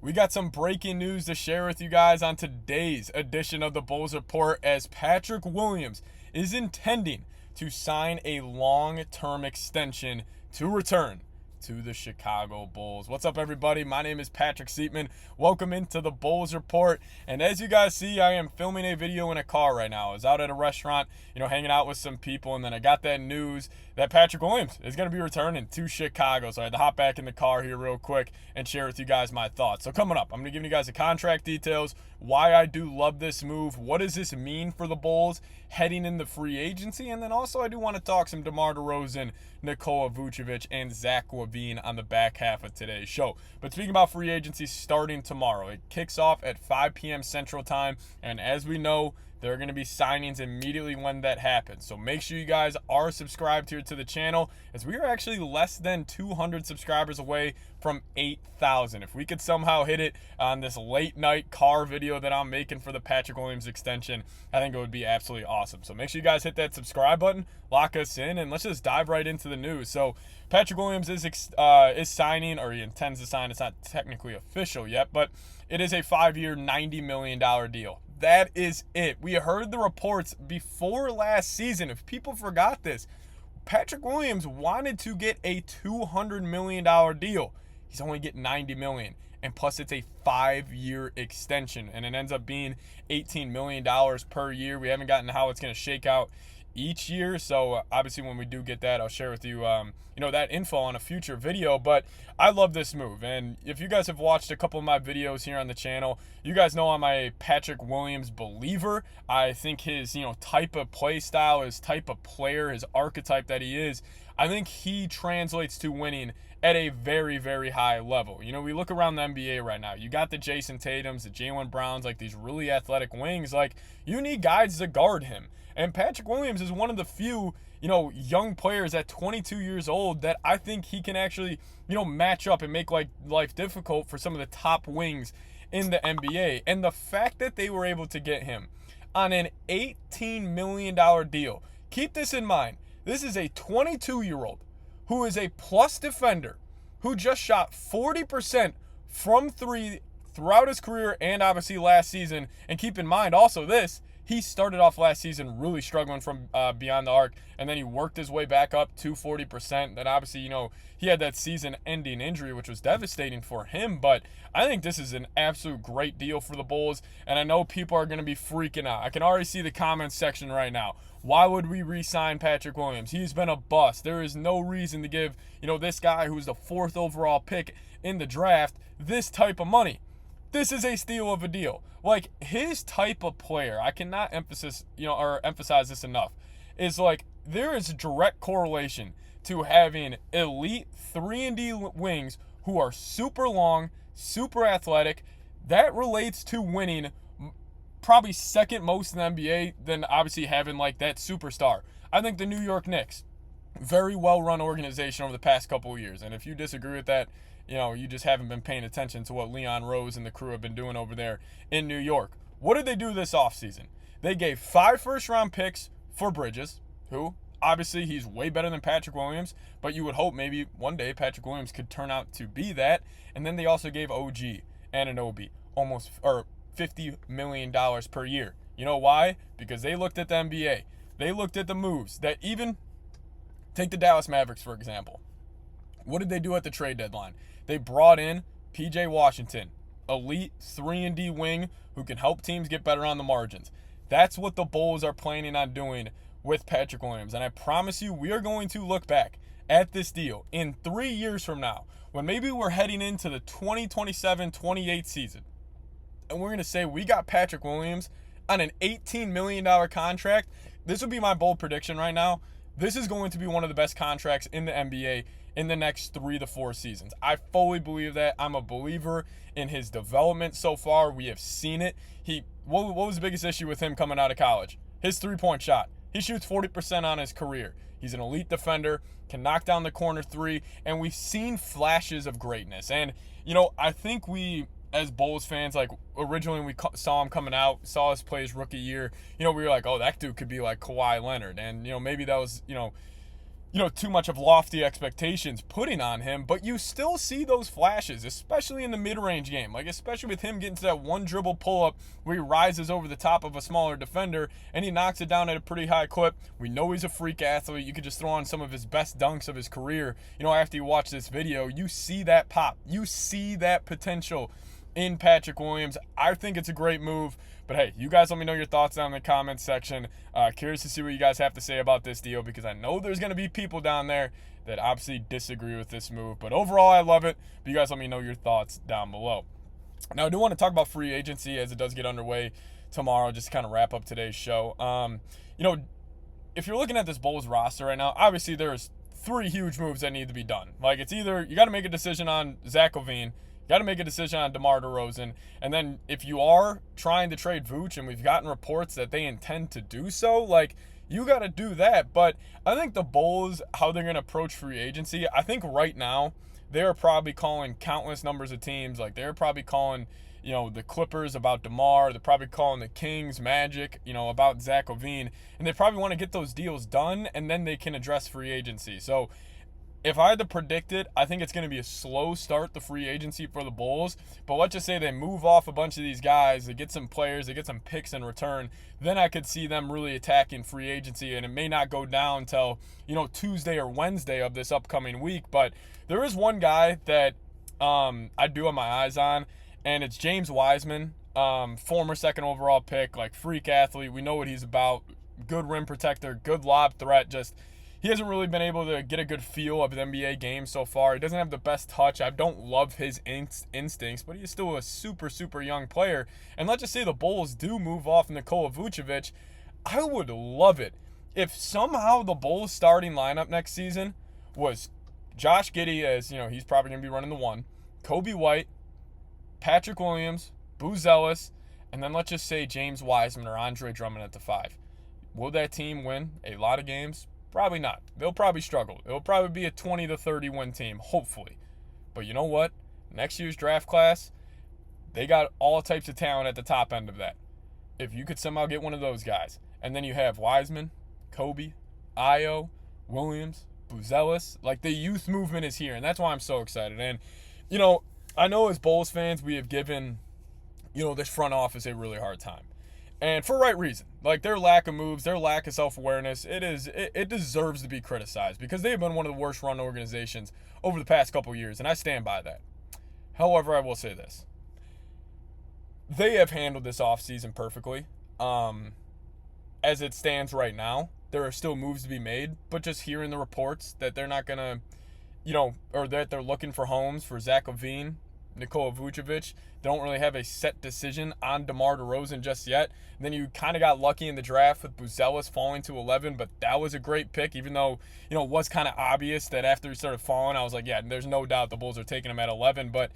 We got some breaking news to share with you guys on today's edition of the Bulls Report, as Patrick Williams is intending to sign a long-term extension to return to the Chicago Bulls. What's up, everybody? My name is Patrick Siepman. Welcome into the Bulls Report. And as you guys see, I am filming a video in a car right now. I was out at a restaurant, hanging out with some people, and then I got that news that Patrick Williams is going to be returning to Chicago. So I had to hop back in the car here real quick and share with you guys my thoughts. So coming up, I'm going to give you guys the contract details, why I do love this move, what does this mean for the Bulls heading into free agency, and then also I do want to talk some DeMar DeRozan, Nikola Vucevic, and Zach LaVine on the back half of today's show. But speaking about free agency starting tomorrow, it kicks off at 5 p.m. Central Time, and as we know, there are going to be signings immediately when that happens. So make sure you guys are subscribed here to the channel, as we are actually less than 200 subscribers away from 8,000. If we could somehow hit it on this late night car video that I'm making for the Patrick Williams extension, I think it would be absolutely awesome. So make sure you guys hit that subscribe button, lock us in, and let's just dive right into the news. So Patrick Williams is signing, or he intends to sign. It's not technically official yet, but it is a 5-year, $90 million deal. That is it. We heard the reports before last season. If people forgot this, Patrick Williams wanted to get a $200 million deal. He's only getting $90 million. And plus, it's a 5-year extension, and it ends up being $18 million per year. We haven't gotten how it's going to shake out each year, so obviously when we do get that, I'll share with you that info on a future video. But I love this move, and if you guys have watched a couple of my videos here on the channel, you guys know I'm a Patrick Williams believer. I think his type of play style, his type of player, his archetype that he is, I think he translates to winning at a very, very high level. We look around the NBA right now. You got the Jason Tatums, the Jaylen Browns, like these really athletic wings. Like, you need guys to guard him. And Patrick Williams is one of the few, young players at 22 years old that I think he can actually, match up and make life difficult for some of the top wings in the NBA. And the fact that they were able to get him on an $18 million deal, keep this in mind. This is a 22-year-old who is a plus defender, who just shot 40% from three throughout his career and obviously last season. And keep in mind also this, he started off last season really struggling from beyond the arc, and then he worked his way back up to 40%. Then obviously, he had that season-ending injury, which was devastating for him. But I think this is an absolute great deal for the Bulls, and I know people are going to be freaking out. I can already see the comments section right now. Why would we re-sign Patrick Williams? He's been a bust. There is no reason to give, this guy who's the 4th overall pick in the draft this type of money. This is a steal of a deal. Like, his type of player, I cannot emphasize this enough, is like, there is a direct correlation to having elite 3-and-D wings who are super long, super athletic. That relates to winning probably second most in the NBA, than obviously having like that superstar. I think the New York Knicks, very well-run organization over the past couple of years. And if you disagree with that, you just haven't been paying attention to what Leon Rose and the crew have been doing over there in New York. What did they do this offseason? They gave 5 first-round picks for Bridges, who, obviously, he's way better than Patrick Williams, but you would hope maybe one day Patrick Williams could turn out to be that. And then they also gave OG Anunoby $50 million per year. You know why? Because they looked at the NBA. They looked at the moves that even, take the Dallas Mavericks, for example. What did they do at the trade deadline? They brought in P.J. Washington, elite 3-and-D wing who can help teams get better on the margins. That's what the Bulls are planning on doing with Patrick Williams. And I promise you, we are going to look back at this deal in 3 years from now, when maybe we're heading into the 2027-28 season. And we're going to say we got Patrick Williams on an $18 million contract. This would be my bold prediction right now. This is going to be one of the best contracts in the NBA in the next 3 to 4 seasons. I fully believe that. I'm a believer in his development so far. We have seen it. What was the biggest issue with him coming out of college? His three-point shot. He shoots 40% on his career. He's an elite defender, can knock down the corner 3, and we've seen flashes of greatness. And, I think we, as Bulls fans, like, originally when we saw him coming out, saw us play his rookie year, we were like, oh, that dude could be like Kawhi Leonard. And, maybe that was, too much of lofty expectations putting on him, but you still see those flashes, especially in the mid-range game. Like, especially with him getting to that one dribble pull-up where he rises over the top of a smaller defender and he knocks it down at a pretty high clip. We know he's a freak athlete. You could just throw on some of his best dunks of his career. After you watch this video, you see that pop. You see that potential in Patrick Williams. I think it's a great move. But hey, you guys let me know your thoughts down in the comments section. Curious to see what you guys have to say about this deal, because I know there's going to be people down there that obviously disagree with this move. But overall, I love it. But you guys let me know your thoughts down below. Now, I do want to talk about free agency as it does get underway tomorrow, just to kind of wrap up today's show. If you're looking at this Bulls roster right now, obviously there's 3 huge moves that need to be done. Like, it's either you got to make a decision on Zach LaVine, got to make a decision on DeMar DeRozan. And then if you are trying to trade Vooch, and we've gotten reports that they intend to do so, like, you got to do that. But I think the Bulls, how they're going to approach free agency, I think right now they're probably calling countless numbers of teams. Like, they're probably calling, the Clippers about DeMar. They're probably calling the Kings, Magic, about Zach LaVine. And they probably want to get those deals done, and then they can address free agency. So if I had to predict it, I think it's going to be a slow start, the free agency for the Bulls. But let's just say they move off a bunch of these guys, they get some players, they get some picks in return. Then I could see them really attacking free agency, and it may not go down until, Tuesday or Wednesday of this upcoming week. But there is one guy that I do have my eyes on, and it's James Wisman, former 2nd overall pick, like freak athlete. We know what he's about. Good rim protector, good lob threat, just he hasn't really been able to get a good feel of the NBA game so far. He doesn't have the best touch. I don't love his instincts, but he's still a super, super young player. And let's just say the Bulls do move off Nikola Vucevic. I would love it if somehow the Bulls starting lineup next season was Josh Giddey, as he's probably going to be running the 1, Coby White, Patrick Williams, Booz Ellis, and then let's just say James Wiseman or Andre Drummond at the 5. Will that team win a lot of games? Probably not. They'll probably struggle. It'll probably be a 20 to 30 win team, hopefully. But you know what? Next year's draft class, they got all types of talent at the top end of that. If you could somehow get one of those guys, and then you have Wiseman, Coby, Ayo, Williams, Booz Ellis, like the youth movement is here, and that's why I'm so excited. And, I know as Bulls fans, we have given, this front office a really hard time. And for right reason. Like, their lack of moves, their lack of self-awareness, it deserves to be criticized, because they've been one of the worst run organizations over the past couple years, and I stand by that. However, I will say this. They have handled this offseason perfectly. As it stands right now, there are still moves to be made, but just hearing the reports that they're not going to, or that they're looking for homes for Zach LaVine, Nikola Vucevic, they don't really have a set decision on DeMar DeRozan just yet. And then you kind of got lucky in the draft with Booz Ellis falling to 11, but that was a great pick, even though, it was kind of obvious that after he started falling, I was like, yeah, there's no doubt the Bulls are taking him at 11. But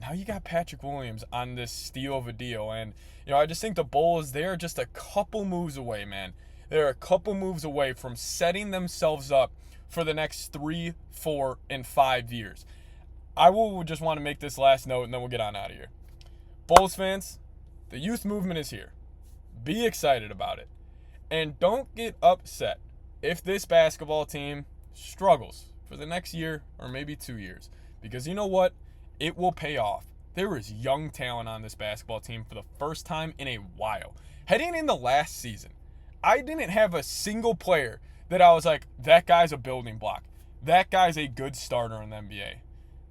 now you got Patrick Williams on this steal of a deal. And, I just think the Bulls, they're just a couple moves away, man. They're a couple moves away from setting themselves up for the next 3, 4, and 5 years. I will just want to make this last note, and then we'll get on out of here. Bulls fans, the youth movement is here. Be excited about it. And don't get upset if this basketball team struggles for the next year or maybe 2 years. Because you know what? It will pay off. There is young talent on this basketball team for the first time in a while. Heading into last season, I didn't have a single player that I was like, that guy's a building block. That guy's a good starter in the NBA.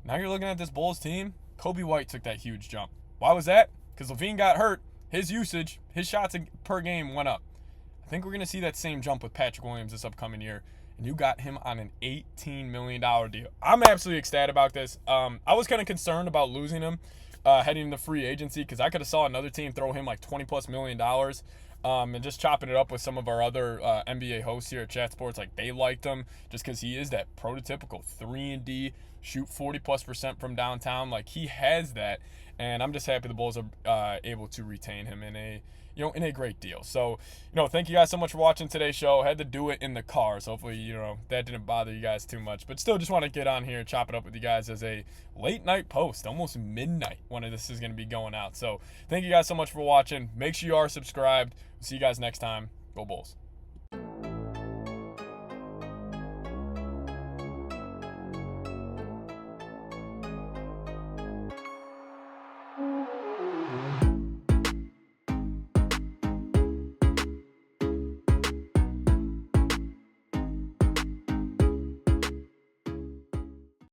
Now you're looking at this Bulls team, Coby White took that huge jump. Why was that? Because LaVine got hurt. His usage, his shots per game went up. I think we're going to see that same jump with Patrick Williams this upcoming year. And you got him on an $18 million deal. I'm absolutely ecstatic about this. I was kind of concerned about losing him heading into free agency, because I could have saw another team throw him like $20+ million. And just chopping it up with some of our other NBA hosts here at Chat Sports, like they liked him just because he is that prototypical 3-and-D, shoot 40+% from downtown. Like, he has that, and I'm just happy the Bulls are able to retain him in a great deal. So, thank you guys so much for watching today's show. I had to do it in the car, so hopefully, that didn't bother you guys too much. But still, just want to get on here and chop it up with you guys as a late night post, almost midnight when this is going to be going out. So, thank you guys so much for watching. Make sure you are subscribed. See you guys next time. Go Bulls.